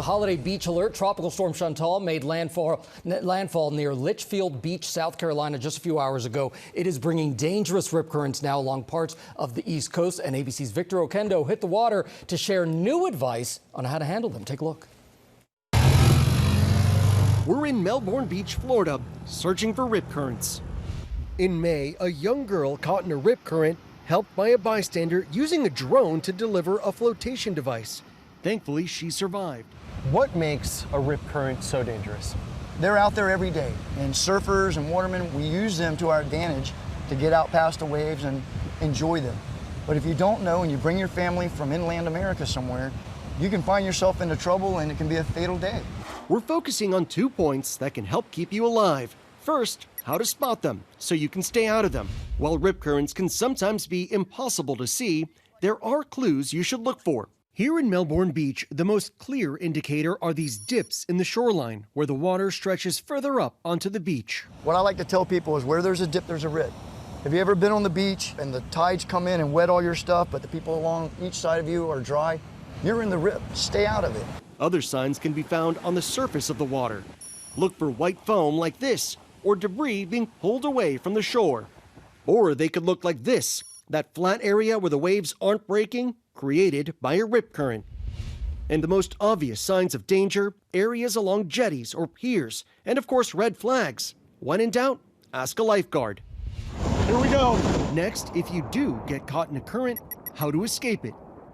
The holiday beach alert. Tropical Storm Chantal made landfall near Litchfield Beach, South Carolina, just a few hours ago. It is bringing dangerous rip currents now along parts of the East Coast, and ABC's Victor Oquendo hit the water to share new advice on how to handle them. Take a look. We're in Melbourne Beach, Florida, searching for rip currents. In May, a young girl caught in a rip current, helped by a bystander using a drone to deliver a flotation device. Thankfully, she survived. What makes a rip current so dangerous? They're out there every day, and surfers and watermen, we use them to our advantage to get out past the waves and enjoy them. But if you don't know and you bring your family from inland America somewhere, you can find yourself into trouble and it can be a fatal day. We're focusing on 2 points that can help keep you alive. First, how to spot them so you can stay out of them. While rip currents can sometimes be impossible to see, there are clues you should look for. Here in Melbourne Beach, the most clear indicator are these dips in the shoreline where the water stretches further up onto the beach. What I like to tell people is where there's a dip, there's a rip. Have you ever been on the beach and the tides come in and wet all your stuff, but the people along each side of you are dry? You're in the rip. Stay out of it. Other signs can be found on the surface of the water. Look for white foam like this, or debris being pulled away from the shore. Or they could look like this, that flat area where the waves aren't breaking, created by a rip current. And the most obvious signs of danger, areas along jetties or piers, and of course red flags. When in doubt, ask a lifeguard. Here we go. Next, if you do get caught in a current, how to escape it.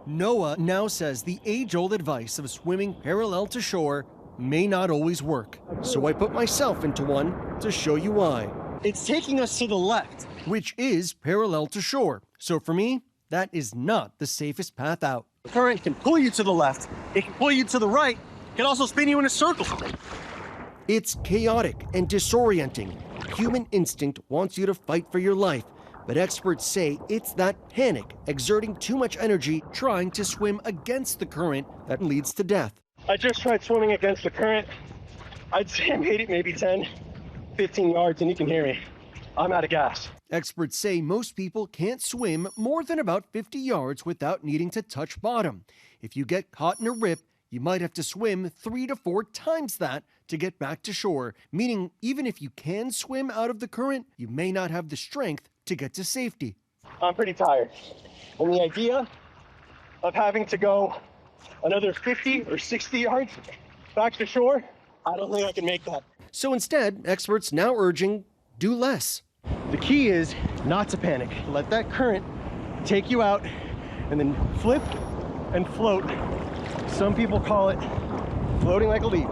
NOAA now says the age-old advice of swimming parallel to shore may not always work. So I put myself into one to show you why. It's taking us to the left. Which is parallel to shore. So for me, that is not the safest path out. The current can pull you to the left. It can pull you to the right. It can also spin you in a circle. It's chaotic and disorienting. Human instinct wants you to fight for your life, but experts say it's that panic exerting too much energy trying to swim against the current that leads to death. I just tried swimming against the current. I'd say I made it maybe 10, 15 yards, and you can hear me. I'm out of gas. Experts say most people can't swim more than about 50 yards without needing to touch bottom. If you get caught in a rip, you might have to swim 3 to 4 times that to get back to shore, meaning even if you can swim out of the current, you may not have the strength to get to safety. I'm pretty tired. And the idea of having to go another 50 or 60 yards back to shore, I don't think I can make that. So instead, experts now urging do less. The key is not to panic. Let that current take you out and then flip and float. Some people call it floating like a leaf.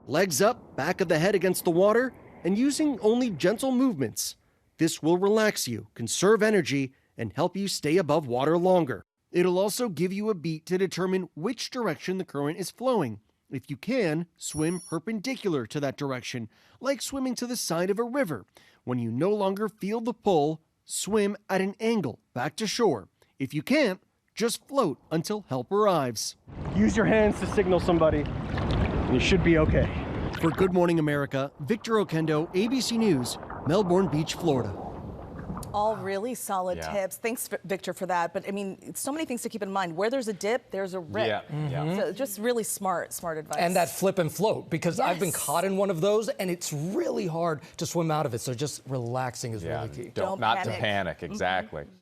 Legs up, back of the head against the water, and using only gentle movements. This will relax you, conserve energy, and help you stay above water longer. It'll also give you a beat to determine which direction the current is flowing. If you can, swim perpendicular to that direction, like swimming to the side of a river. When you no longer feel the pull, swim at an angle back to shore. If you can't, just float until help arrives. Use your hands to signal somebody, and you should be okay. For Good Morning America, Victor Oquendo, ABC News, Melbourne Beach, Florida. All really solid tips. Thanks, Victor, for that. But I mean, so many things to keep in mind. Where there's a dip, there's a rip. So just really smart advice. And that flip and float, because I've been caught in one of those, and it's really hard to swim out of it. So just relaxing is really key. Not to panic, exactly.